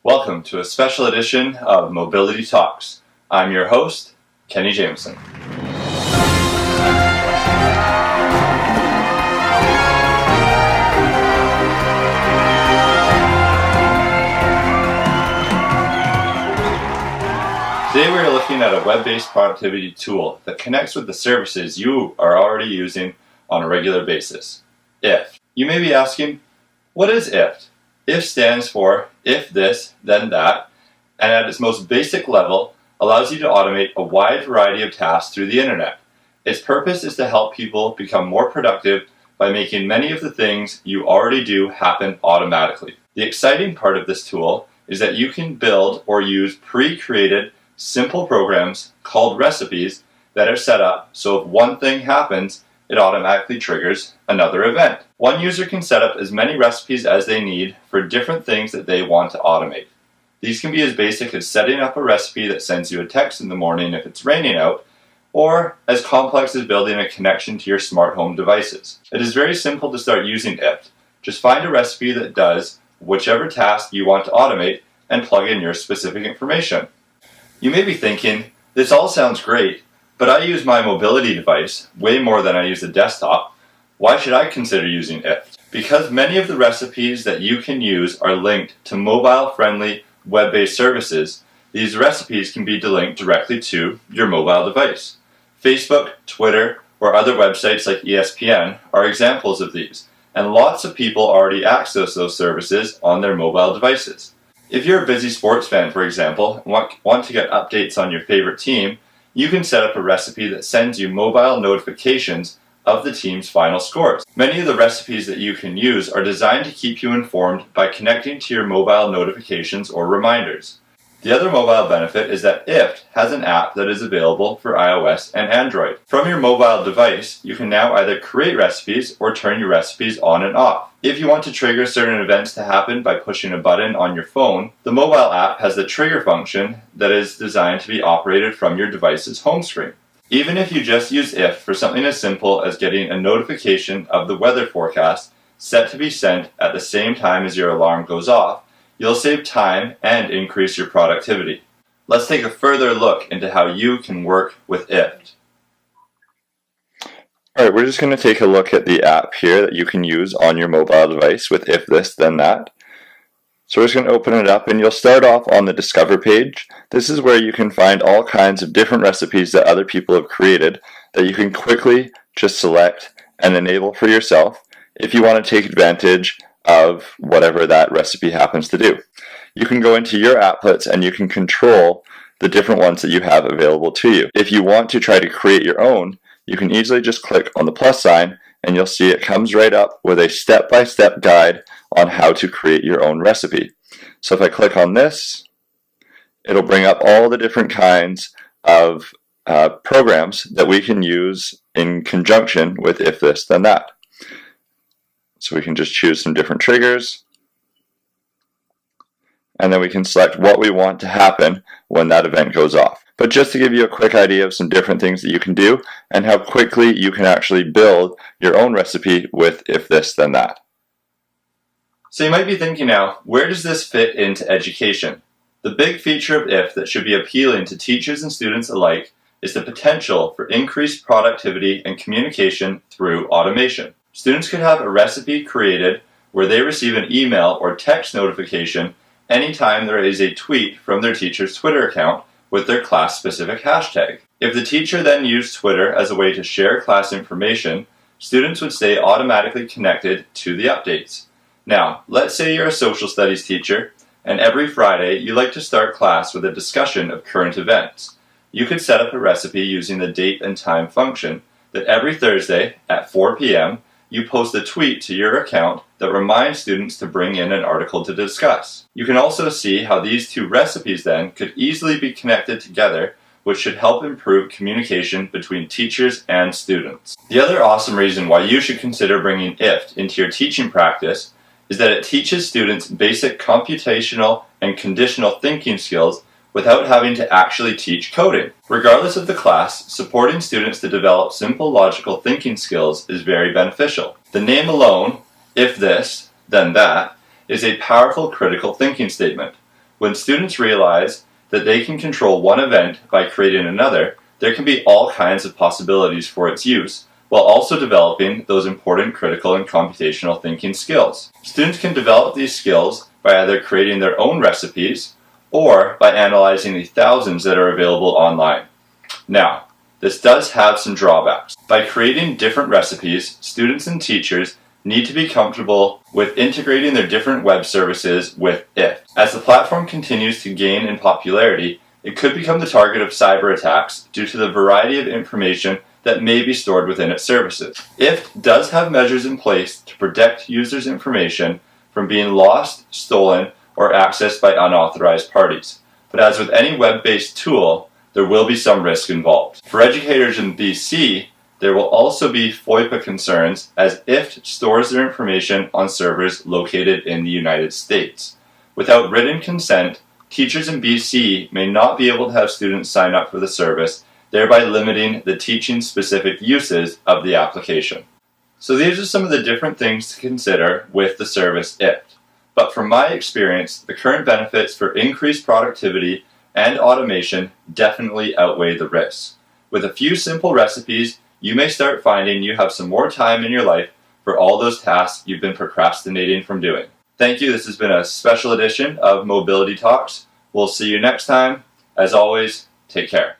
Welcome to a special edition of Mobility Talks. I'm your host, Kenny Jameson. Today we are looking at a web-based productivity tool that connects with the services you are already using on a regular basis, Ifttt. You may be asking, what is Ifttt? Ifttt stands for if this, then that, and at its most basic level, allows you to automate a wide variety of tasks through the internet. Its purpose is to help people become more productive by making many of the things you already do happen automatically. The exciting part of this tool is that you can build or use pre-created simple programs called recipes that are set up so if one thing happens, it automatically triggers another event. One user can set up as many recipes as they need for different things that they want to automate. These can be as basic as setting up a recipe that sends you a text in the morning if it's raining out, or as complex as building a connection to your smart home devices. It is very simple to start using Ifttt. Just find a recipe that does whichever task you want to automate and plug in your specific information. You may be thinking, this all sounds great, but I use my mobility device way more than I use a desktop. Why should I consider using Ifttt? Because many of the recipes that you can use are linked to mobile-friendly web-based services, these recipes can be linked directly to your mobile device. Facebook, Twitter, or other websites like ESPN are examples of these, and lots of people already access those services on their mobile devices. If you're a busy sports fan, for example, and want to get updates on your favorite team, you can set up a recipe that sends you mobile notifications of the team's final scores. Many of the recipes that you can use are designed to keep you informed by connecting to your mobile notifications or reminders. The other mobile benefit is that Ifttt has an app that is available for iOS and Android. From your mobile device, you can now either create recipes or turn your recipes on and off. If you want to trigger certain events to happen by pushing a button on your phone, the mobile app has the trigger function that is designed to be operated from your device's home screen. Even if you just use Ifttt for something as simple as getting a notification of the weather forecast set to be sent at the same time as your alarm goes off, you'll save time and increase your productivity. Let's take a further look into how you can work with Ifttt. Alright, we're just going to take a look at the app here that you can use on your mobile device with if this, then that. So we're just going to open it up and you'll start off on the Discover page. This is where you can find all kinds of different recipes that other people have created that you can quickly just select and enable for yourself if you want to take advantage of whatever that recipe happens to do. You can go into your applets and you can control the different ones that you have available to you. If you want to try to create your own, you can easily just click on the plus sign and you'll see it comes right up with a step-by-step guide on how to create your own recipe. So if I click on this, it'll bring up all the different kinds of programs that we can use in conjunction with if this, then that. So we can just choose some different triggers, and then we can select what we want to happen when that event goes off. But just to give you a quick idea of some different things that you can do and how quickly you can actually build your own recipe with if this, then that. So you might be thinking now, where does this fit into education? The big feature of Ifttt that should be appealing to teachers and students alike is the potential for increased productivity and communication through automation. Students could have a recipe created where they receive an email or text notification anytime there is a tweet from their teacher's Twitter account with their class-specific hashtag. If the teacher then used Twitter as a way to share class information, students would stay automatically connected to the updates. Now, let's say you're a social studies teacher, and every Friday you like to start class with a discussion of current events. You could set up a recipe using the date and time function that every Thursday at 4 p.m. you post a tweet to your account that reminds students to bring in an article to discuss. You can also see how these two recipes then could easily be connected together, which should help improve communication between teachers and students. The other awesome reason why you should consider bringing Ifttt into your teaching practice is that it teaches students basic computational and conditional thinking skills without having to actually teach coding. Regardless of the class, supporting students to develop simple logical thinking skills is very beneficial. The name alone, if this, then that, is a powerful critical thinking statement. When students realize that they can control one event by creating another, there can be all kinds of possibilities for its use, while also developing those important critical and computational thinking skills. Students can develop these skills by either creating their own recipes or by analyzing the thousands that are available online. Now, this does have some drawbacks. By creating different recipes, students and teachers need to be comfortable with integrating their different web services with Ifttt. As the platform continues to gain in popularity, it could become the target of cyber attacks due to the variety of information that may be stored within its services. Ifttt does have measures in place to protect users' information from being lost, stolen, or accessed by unauthorized parties. But as with any web-based tool, there will be some risk involved. For educators in BC, there will also be FOIPA concerns as Ifttt stores their information on servers located in the United States. Without written consent, teachers in BC may not be able to have students sign up for the service, thereby limiting the teaching-specific uses of the application. So these are some of the different things to consider with the service Ifttt. But from my experience, the current benefits for increased productivity and automation definitely outweigh the risks. With a few simple recipes, you may start finding you have some more time in your life for all those tasks you've been procrastinating from doing. Thank you. This has been a special edition of Mobility Talks. We'll see you next time. As always, take care.